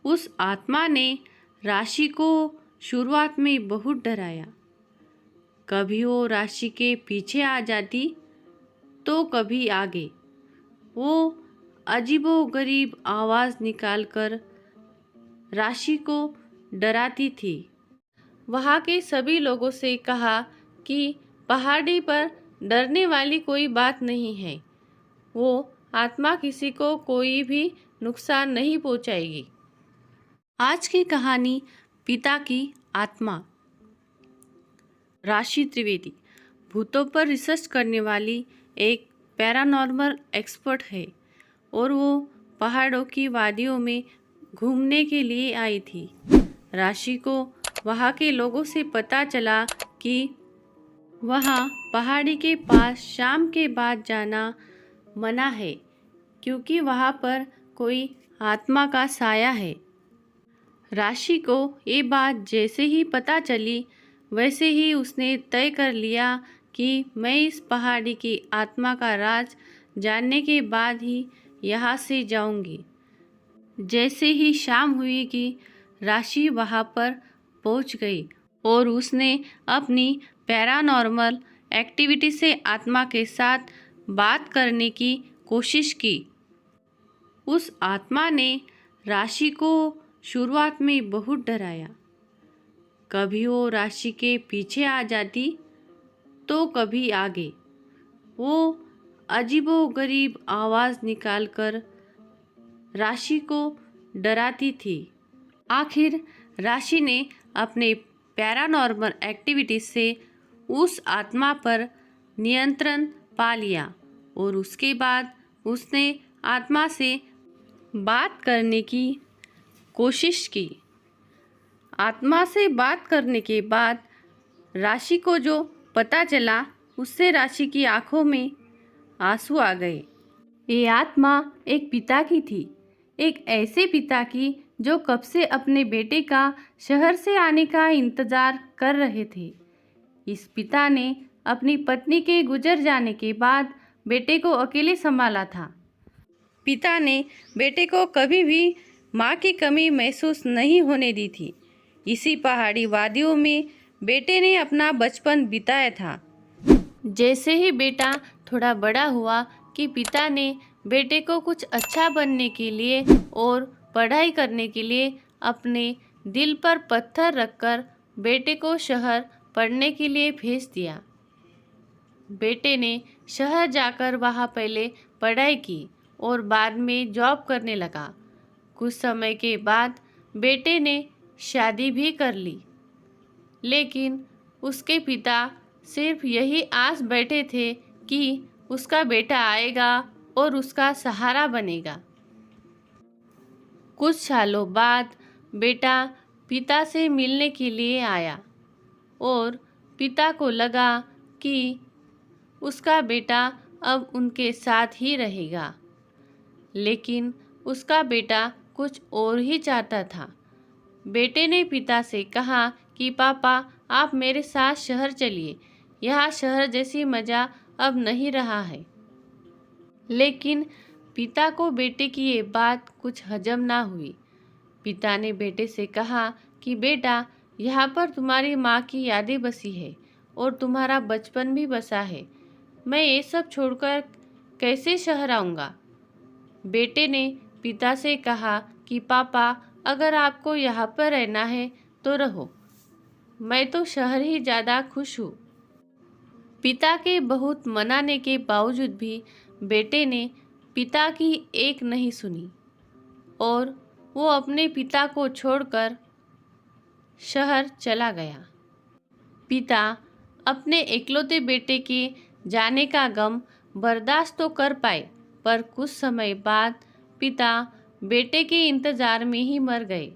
उस आत्मा ने राशि को शुरुआत में बहुत डराया। कभी वो राशि के पीछे आ जाती तो कभी आगे। वो अजीबोगरीब आवाज़ निकालकर राशि को डराती थी। वहाँ के सभी लोगों से कहा कि पहाड़ी पर डरने वाली कोई बात नहीं है। वो आत्मा किसी को कोई भी नुकसान नहीं पहुँचाएगी। आज की कहानी पिता की आत्मा। राशि त्रिवेदी भूतों पर रिसर्च करने वाली एक पैरानॉर्मल एक्सपर्ट है और वो पहाड़ों की वादियों में घूमने के लिए आई थी। राशि को वहाँ के लोगों से पता चला कि वहाँ पहाड़ी के पास शाम के बाद जाना मना है क्योंकि वहाँ पर कोई आत्मा का साया है। राशि को ये बात जैसे ही पता चली वैसे ही उसने तय कर लिया कि मैं इस पहाड़ी की आत्मा का राज जानने के बाद ही यहाँ से जाऊंगी। जैसे ही शाम हुई कि राशि वहाँ पर पहुँच गई और उसने अपनी पैरानॉर्मल एक्टिविटी से आत्मा के साथ बात करने की कोशिश की। उस आत्मा ने राशि को शुरुआत में बहुत डराया। कभी वो राशि के पीछे आ जाती तो कभी आगे। वो अजीबोगरीब आवाज़ निकालकर राशि को डराती थी। आखिर राशि ने अपने पैरानॉर्मल एक्टिविटीज से उस आत्मा पर नियंत्रण पा लिया और उसके बाद उसने आत्मा से बात करने की कोशिश की। आत्मा से बात करने के बाद राशि को जो पता चला उससे राशि की आंखों में आंसू आ गए। ये आत्मा एक पिता की थी, एक ऐसे पिता की जो कब से अपने बेटे का शहर से आने का इंतज़ार कर रहे थे। इस पिता ने अपनी पत्नी के गुजर जाने के बाद बेटे को अकेले संभाला था। पिता ने बेटे को कभी भी माँ की कमी महसूस नहीं होने दी थी। इसी पहाड़ी वादियों में बेटे ने अपना बचपन बिताया था। जैसे ही बेटा थोड़ा बड़ा हुआ कि पिता ने बेटे को कुछ अच्छा बनने के लिए और पढ़ाई करने के लिए अपने दिल पर पत्थर रखकर बेटे को शहर पढ़ने के लिए भेज दिया। बेटे ने शहर जाकर वहाँ पहले पढ़ाई की और बाद में जॉब करने लगा। कुछ समय के बाद बेटे ने शादी भी कर ली, लेकिन उसके पिता सिर्फ यही आस बैठे थे कि उसका बेटा आएगा और उसका सहारा बनेगा। कुछ सालों बाद बेटा पिता से मिलने के लिए आया और पिता को लगा कि उसका बेटा अब उनके साथ ही रहेगा, लेकिन उसका बेटा कुछ और ही चाहता था। बेटे ने पिता से कहा कि पापा आप मेरे साथ शहर चलिए, यहाँ शहर जैसी मज़ा अब नहीं रहा है। लेकिन पिता को बेटे की ये बात कुछ हजम ना हुई। पिता ने बेटे से कहा कि बेटा यहाँ पर तुम्हारी माँ की यादें बसी है और तुम्हारा बचपन भी बसा है। मैं ये सब छोड़कर कैसे शहर आऊँगा। बेटे ने पिता से कहा कि पापा अगर आपको यहाँ पर रहना है तो रहो, मैं तो शहर ही ज़्यादा खुश हूँ। पिता के बहुत मनाने के बावजूद भी बेटे ने पिता की एक नहीं सुनी और वो अपने पिता को छोड़कर शहर चला गया। पिता अपने इकलौते बेटे के जाने का गम बर्दाश्त तो कर पाए, पर कुछ समय बाद पिता बेटे के इंतज़ार में ही मर गए।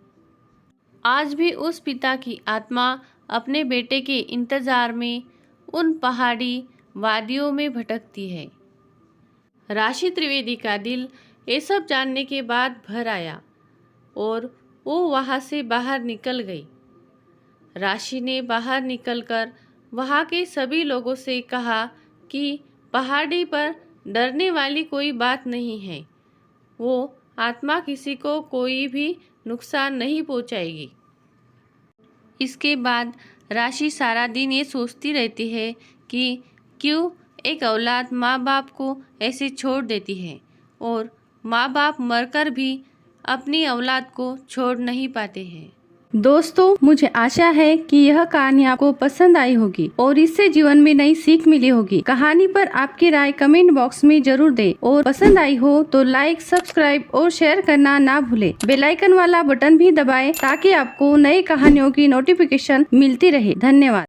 आज भी उस पिता की आत्मा अपने बेटे के इंतज़ार में उन पहाड़ी वादियों में भटकती है। राशि त्रिवेदी का दिल ये सब जानने के बाद भर आया और वो वहाँ से बाहर निकल गई। राशि ने बाहर निकलकर वहाँ के सभी लोगों से कहा कि पहाड़ी पर डरने वाली कोई बात नहीं है। वो आत्मा किसी को कोई भी नुकसान नहीं पहुंचाएगी। इसके बाद राशि सारा दिन ये सोचती रहती है कि क्यों एक औलाद माँ बाप को ऐसे छोड़ देती है और माँ बाप मरकर भी अपनी औलाद को छोड़ नहीं पाते हैं। दोस्तों, मुझे आशा है कि यह कहानी आपको पसंद आई होगी और इससे जीवन में नई सीख मिली होगी। कहानी पर आपकी राय कमेंट बॉक्स में जरूर दें और पसंद आई हो तो लाइक, सब्सक्राइब और शेयर करना ना भूलें। बेल आइकन वाला बटन भी दबाएं ताकि आपको नई कहानियों की नोटिफिकेशन मिलती रहे। धन्यवाद।